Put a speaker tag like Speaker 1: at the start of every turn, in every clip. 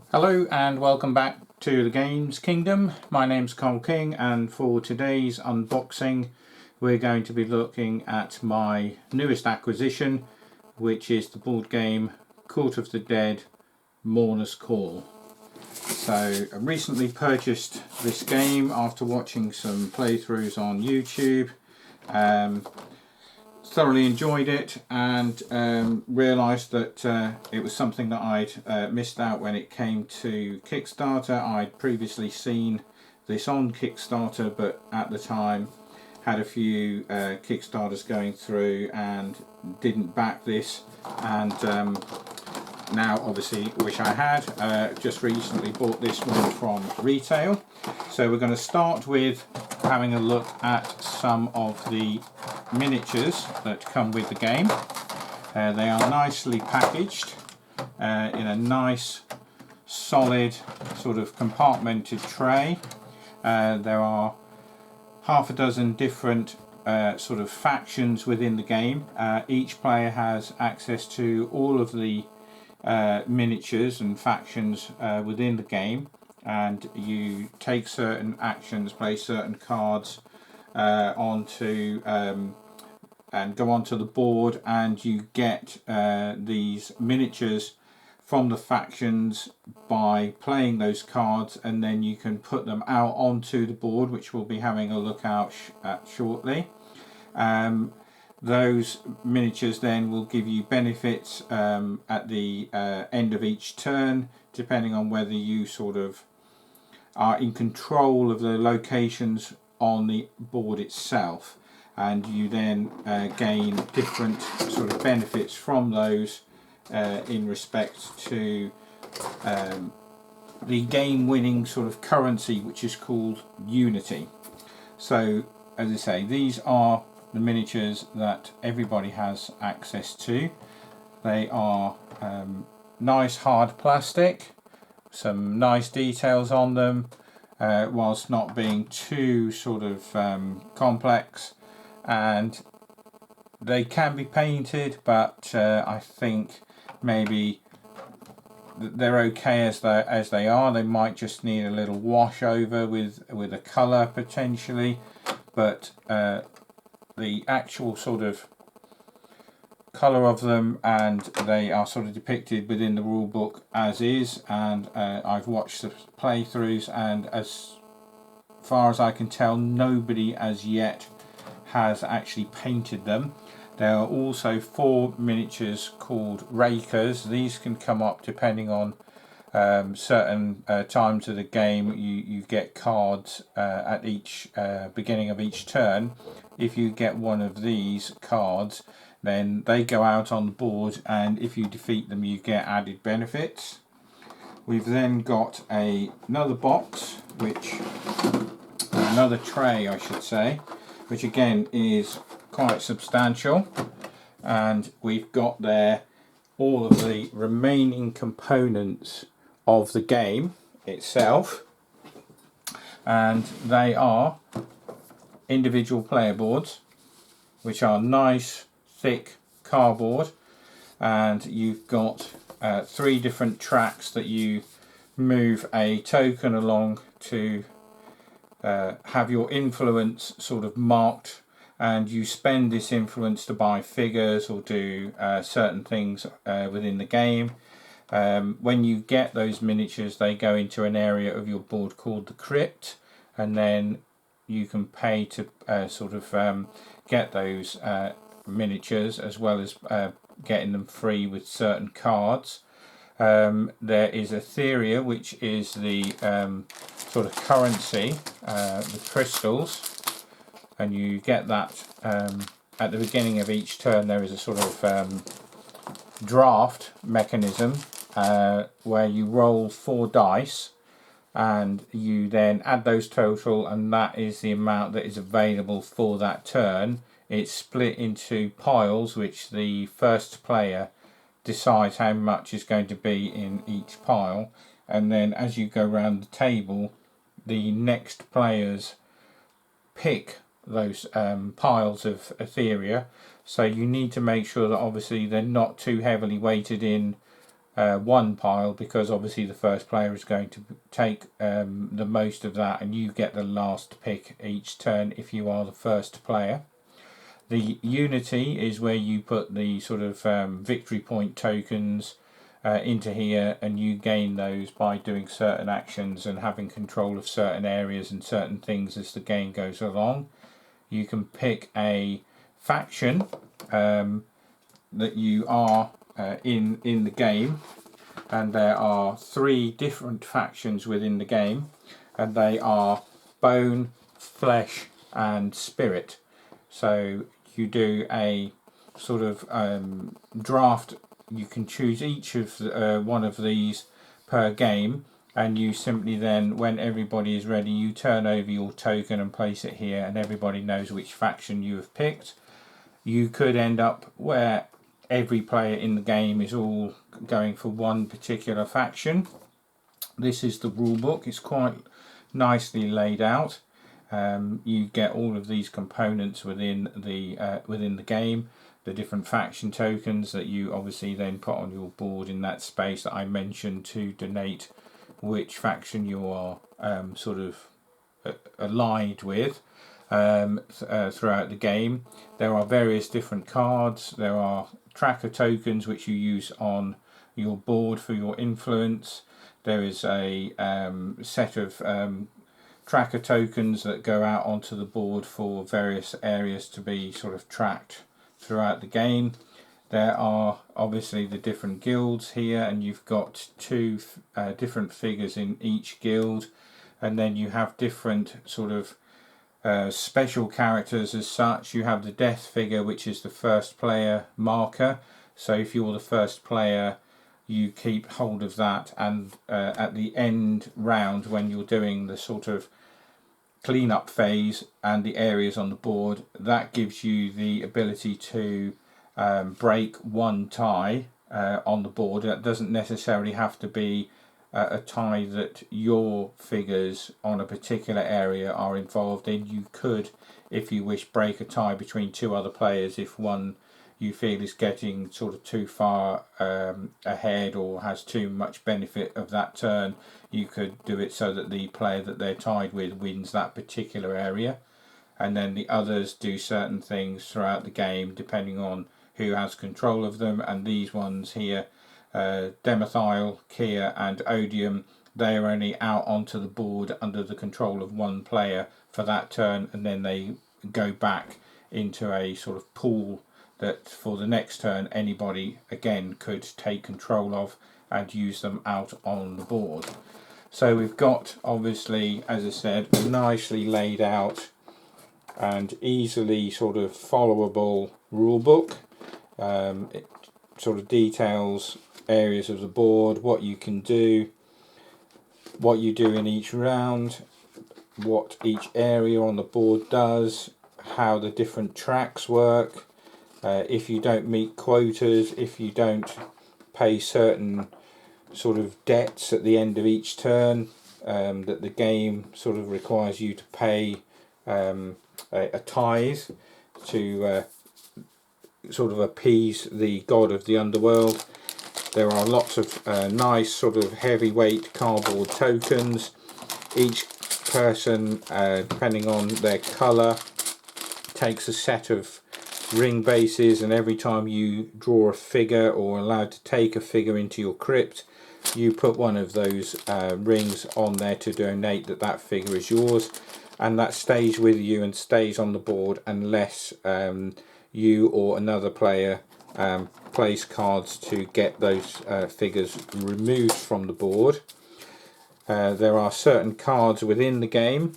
Speaker 1: Hello and welcome back to the Games Kingdom. My name's Cole King, and for today's unboxing we're going to be looking at my newest acquisition, which is the board game Court of the Dead Mourners Call. So I recently purchased this game after watching some playthroughs on YouTube. Thoroughly enjoyed it and realised that it was something that I'd missed out when it came to Kickstarter. I'd previously seen this on Kickstarter, but at the time had a few Kickstarters going through and didn't back this, and now obviously wish I had. Just recently bought this one from retail. So we're going to start with having a look at some of the miniatures that come with the game. They are nicely packaged in a nice solid sort of compartmented tray. There are half a dozen different sort of factions within the game. Each player has access to all of the miniatures and factions within the game, and you take certain actions, play certain cards onto and go onto the board, and you get these miniatures from the factions by playing those cards, and then you can put them out onto the board, which we'll be having a look at shortly. Those miniatures then will give you benefits at the end of each turn, depending on whether you sort of are in control of the locations on the board itself, and you then gain different sort of benefits from those in respect to the game winning sort of currency, which is called Unity. So as I say, these are the miniatures that everybody has access to. They are nice hard plastic, some nice details on them, whilst not being too sort of complex, and they can be painted, but I think maybe they're okay as they are. They might just need a little wash over with a colour potentially, but the actual sort of colour of them, and they are sort of depicted within the rule book as is, and I've watched the playthroughs, and as far as I can tell, nobody as yet has actually painted them. There are also 4 miniatures called rakers. These can come up depending on certain times of the game. You get cards at each beginning of each turn. If you get one of these cards, then they go out on the board, and if you defeat them you get added benefits. We've then got another box, another tray I should say, which again is quite substantial, and we've got there all of the remaining components of the game itself, and they are individual player boards, which are nice thick cardboard, and you've got 3 different tracks that you move a token along to have your influence sort of marked, and you spend this influence to buy figures or do certain things within the game. When you get those miniatures, they go into an area of your board called the crypt, and then you can pay to sort of get those miniatures, as well as getting them free with certain cards. There is Etheria, which is the sort of currency, the crystals, and you get that at the beginning of each turn. There is a sort of draft mechanism where you roll 4 dice, and you then add those total, and that is the amount that is available for that turn. It's split into piles, which the first player decides how much is going to be in each pile, and then as you go around the table, the next players pick those piles of Etheria. So you need to make sure that obviously they're not too heavily weighted in one pile, because obviously the first player is going to take the most of that, and you get the last pick each turn if you are the first player. The unity is where you put the sort of victory point tokens into here, and you gain those by doing certain actions and having control of certain areas and certain things as the game goes along. You can pick a faction that you are in the game, and there are 3 different factions within the game, and they are bone, flesh and spirit. So you do a sort of draft. You can choose each of one of these per game, and you simply then, when everybody is ready, you turn over your token and place it here, and everybody knows which faction you have picked. You could end up where every player in the game is all going for one particular faction. This is the rule book. It's quite nicely laid out. You get all of these components within the game, the different faction tokens that you obviously then put on your board in that space that I mentioned to denote which faction you are sort of allied with throughout the game. There are various different cards. There are tracker tokens which you use on your board for your influence. There is a set of tracker tokens that go out onto the board for various areas to be sort of tracked throughout the game. There are obviously the different guilds here, and you've got 2 different figures in each guild, and then you have different sort of special characters as such. You have the death figure, which is the first player marker. So if you're the first player, you keep hold of that, and at the end round, when you're doing the sort of cleanup phase and the areas on the board, that gives you the ability to break 1 tie on the board. That doesn't necessarily have to be a tie that your figures on a particular area are involved in. You could, if you wish, break a tie between 2 other players if one you feel is getting sort of too far ahead or has too much benefit of that turn. You could do it so that the player that they're tied with wins that particular area, and then the others do certain things throughout the game depending on who has control of them. And these ones here, Demethyl, Kia and Odium, they are only out onto the board under the control of 1 player for that turn, and then they go back into a sort of pool that for the next turn anybody again could take control of and use them out on the board. So we've got, obviously, as I said, a nicely laid out and easily sort of followable rule book. It sort of details areas of the board, what you can do, what you do in each round, what each area on the board does, how the different tracks work, if you don't meet quotas, if you don't pay certain sort of debts at the end of each turn, that the game sort of requires you to pay a tithe to sort of appease the god of the underworld. There are lots of nice sort of heavyweight cardboard tokens. Each person, depending on their colour, takes a set of ring bases, and every time you draw a figure or are allowed to take a figure into your crypt, you put one of those rings on there to donate that figure is yours, and that stays with you and stays on the board unless you or another player place cards to get those figures removed from the board. There are certain cards within the game.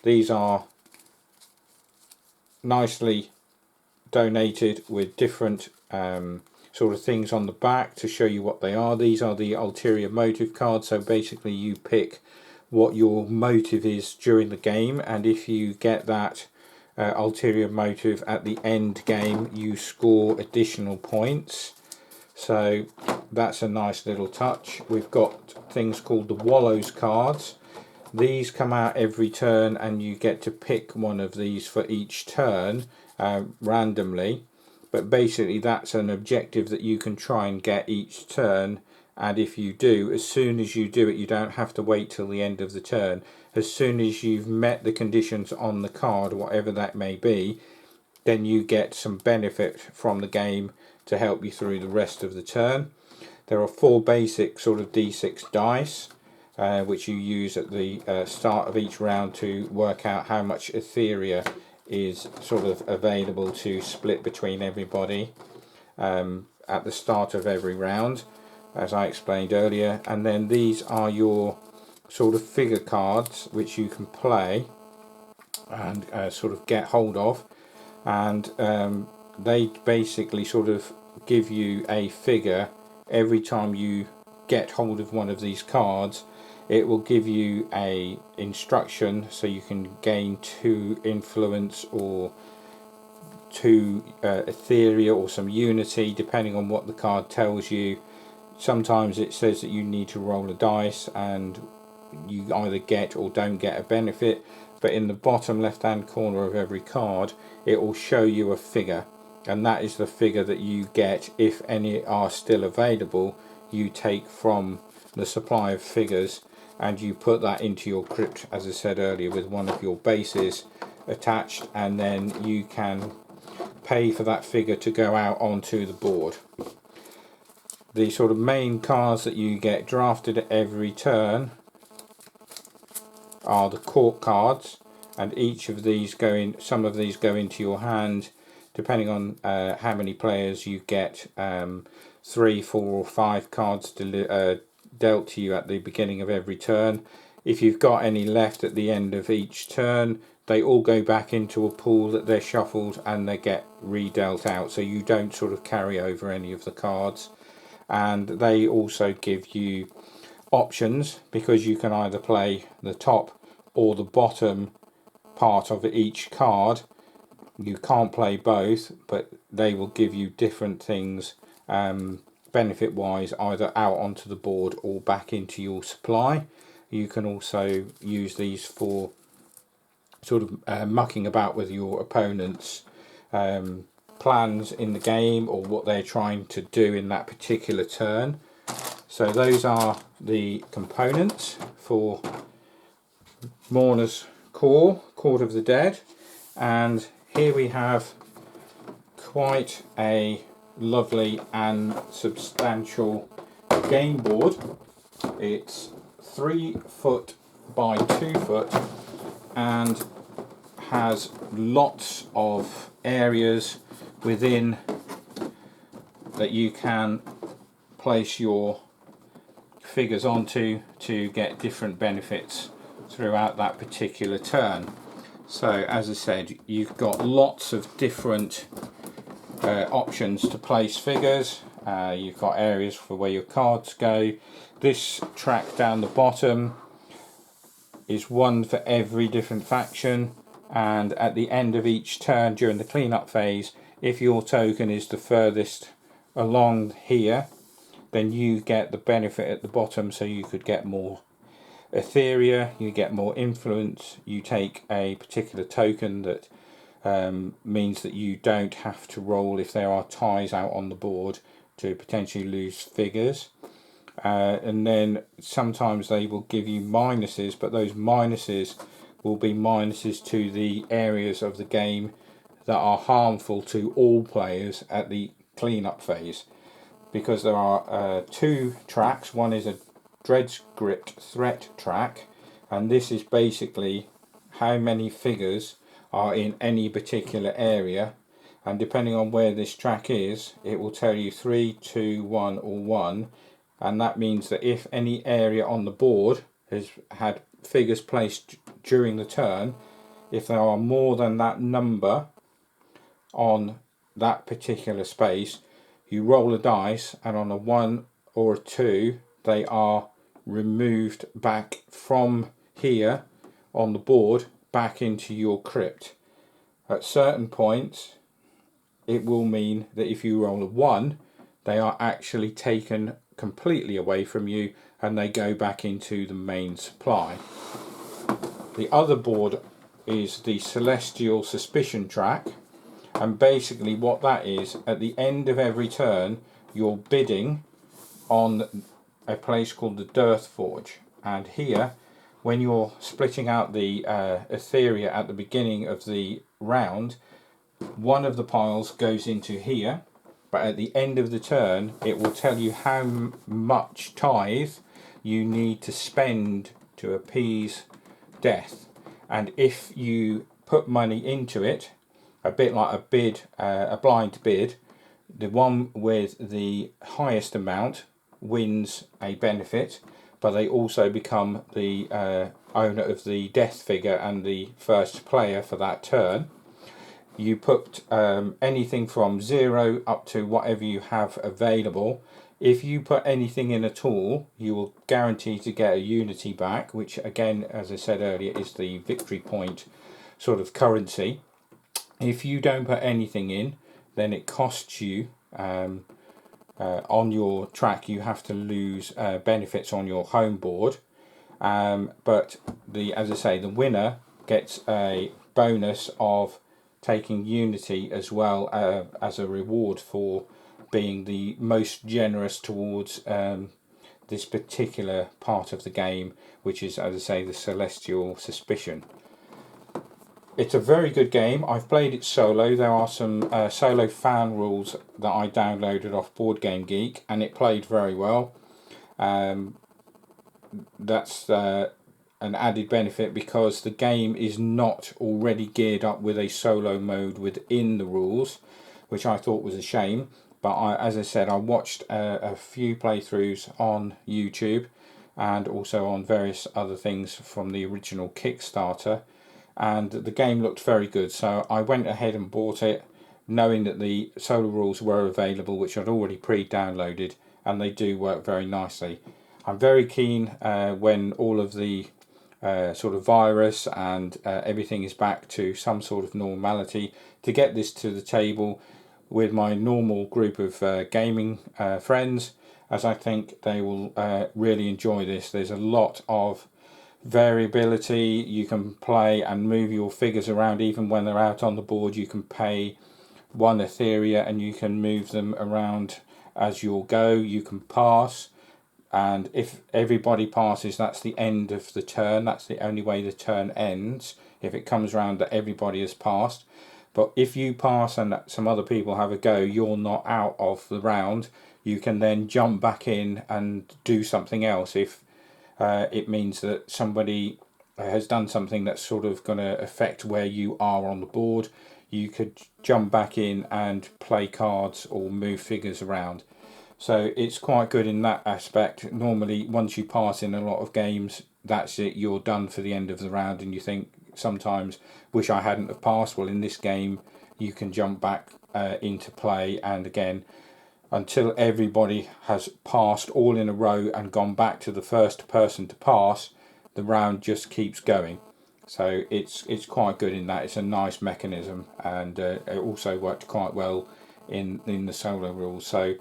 Speaker 1: These are nicely donated with different sort of things on the back to show you what they are. These are the ulterior motive cards, so basically you pick what your motive is during the game, and if you get that ulterior motive at the end game, you score additional points. So that's a nice little touch. We've got things called the Wallows cards. These come out every turn, and you get to pick one of these for each turn randomly. but basically that's an objective that you can try and get each turn. And if you do, as soon as you do it, you don't have to wait till the end of the turn. As soon as you've met the conditions on the card, whatever that may be, then you get some benefit from the game to help you through the rest of the turn. There are 4 basic sort of D6 dice, which you use at the start of each round to work out how much Etheria is sort of available to split between everybody at the start of every round, as I explained earlier. And then these are your sort of figure cards which you can play and sort of get hold of, and they basically sort of give you a figure every time you get hold of one of these cards. It will give you a instruction, so you can gain 2 influence or 2 Etheria or some unity, depending on what the card tells you. Sometimes it says that you need to roll a dice and you either get or don't get a benefit, but in the bottom left hand corner of every card it will show you a figure, and that is the figure that you get. If any are still available, you take from the supply of figures and you put that into your crypt, as I said earlier, with one of your bases attached, and then you can pay for that figure to go out onto the board. The sort of main cards that you get drafted at every turn are the court cards, and each of these some of these go into your hand depending on how many players you get. 3, 4 or 5 cards dealt to you at the beginning of every turn. If you've got any left at the end of each turn, they all go back into a pool that they're shuffled and they get redealt out, so you don't sort of carry over any of the cards. And they also give you options, because you can either play the top or the bottom part of each card. You can't play both, but they will give you different things benefit wise, either out onto the board or back into your supply. You can also use these for sort of mucking about with your opponent's plans in the game, or what they're trying to do in that particular turn. So those are the components for Mourners Core, Court of the Dead. And here we have quite a lovely and substantial game board. It's 3 foot by 2 foot and has lots of areas within that you can place your figures onto to get different benefits throughout that particular turn. So as I said, you've got lots of different options to place figures. You've got areas for where your cards go. This track down the bottom is one for every different faction, and at the end of each turn during the cleanup phase, if your token is the furthest along here, then you get the benefit at the bottom. So you could get more Etheria, you get more influence, you take a particular token that means that you don't have to roll if there are ties out on the board to potentially lose figures. And then sometimes they will give you minuses, but those minuses will be minuses to the areas of the game that are harmful to all players at the cleanup phase, because there are 2 tracks. One is a Dreadscript threat track, and this is basically how many figures are in any particular area, and depending on where this track is, it will tell you 3, 2, 1 or 1, and that means that if any area on the board has had figures placed during the turn, if there are more than that number on that particular space, you roll a dice, and on a 1 or a 2 they are removed back from here on the board back into your crypt. At certain points it will mean that if you roll a 1, they are actually taken completely away from you and they go back into the main supply. The other board is the Celestial Suspicion track, And basically what that is, at the end of every turn you're bidding on a place called the Dearth Forge, and here when you're splitting out the Etheria at the beginning of the round, one of the piles goes into here, but at the end of the turn it will tell you how much tithe you need to spend to appease death. And if you put money into it, a bit like a bid, a blind bid, the one with the highest amount wins a benefit, but they also become the owner of the death figure and the first player for that turn. You put anything from 0 up to whatever you have available. If you put anything in at all, you will guarantee to get a unity back, which again, as I said earlier, is the victory point sort of currency. If you don't put anything in, then it costs you on your track. You have to lose benefits on your home board, but as I say, the winner gets a bonus of taking unity as well as a reward for being the most generous towards this particular part of the game, which is, as I say, the Celestial Suspicion. It's a very good game. I've played it solo. There are some solo fan rules that I downloaded off Board Game Geek, and it played very well. That's an added benefit because the game is not already geared up with a solo mode within the rules, which I thought was a shame. But as I said, I watched a few playthroughs on YouTube and also on various other things from the original Kickstarter, and the game looked very good, so I went ahead and bought it knowing that the solo rules were available, which I'd already pre-downloaded, and they do work very nicely. I'm very keen when all of the sort of virus and everything is back to some sort of normality, to get this to the table with my normal group of gaming friends, as I think they will really enjoy this. There's a lot of variability. You can play and move your figures around even when they're out on the board. You can pay one Etheria and you can move them around as you'll go. You can pass, and if everybody passes, that's the end of the turn. That's the only way the turn ends, if it comes around that everybody has passed. But if you pass and some other people have a go, you're not out of the round. You can then jump back in and do something else if it means that somebody has done something that's sort of going to affect where you are on the board. You could jump back in and play cards or move figures around. So it's quite good in that aspect. Normally, once you pass in a lot of games, that's it, you're done for the end of the round, and you think sometimes, wish I hadn't have passed. Well, in this game, you can jump back into play, and again, until everybody has passed all in a row and gone back to the first person to pass, the round just keeps going. So it's quite good in that. It's a nice mechanism, and it also worked quite well in the solo rules. So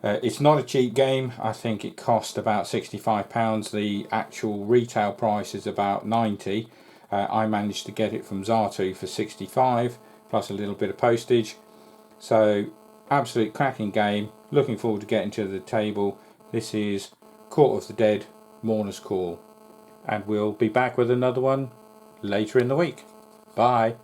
Speaker 1: it's not a cheap game. I think it cost about £65. The actual retail price is about 90. I managed to get it from Zatu for 65 plus a little bit of postage. So absolute cracking game. Looking forward to getting to the table. This is Court of the Dead, Mourners Call, and we'll be back with another one later in the week. Bye.